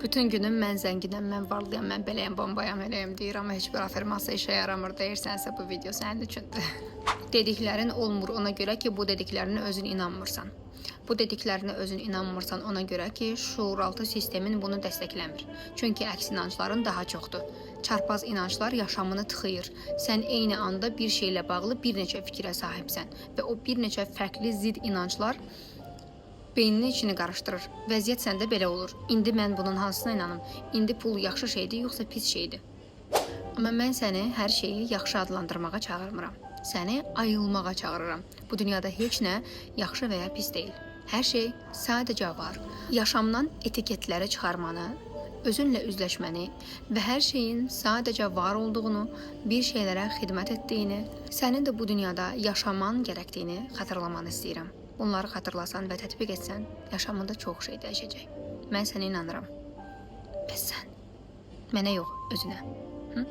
Bütün günüm mən zənginəm, mən varlıyam, mən beləyəm, bombayam, eləyəm deyir, amma heç bir afirmasiya işə yaramır deyirsənsə bu video sənin üçündür. Dediklərin olmur ona görə ki, bu dediklərinə özün inanmırsan. Bu dediklərinə özün inanmırsan ona görə ki, şuuraltı sistemin bunu dəstəkləmir. Çünki əks inancların daha çoxdur. Çarpaz inanclar yaşamını tıxıyır. Sən eyni anda bir şeylə bağlı bir neçə fikrə sahibsən və o bir neçə fərqli zid inanclar beyninin içini qarışdırır. Vəziyyət səndə belə olur. İndi mən bunun hansına inanım? İndi pul yaxşı şeydir, yoxsa pis şeydir? Amma mən səni hər şeyi yaxşı adlandırmağa çağırmıram. Səni ayılmağa çağırıram. Bu dünyada heç nə yaxşı və ya pis deyil. Hər şey sadəcə var. Yaşamdan etiketləri çıxarmanı, özünlə üzləşməni və hər şeyin sadəcə var olduğunu, bir şeylərə xidmət etdiyini, sənin də bu dünyada yaşaman gərəkdiyini xatırlamanı istəyirəm. Bunları xatırlasan və tətbiq etsən, yaşamında çox şey dəyişəcək. Mən sənə inanıram. Bəs sən? Mənə yox, özünə. Hı?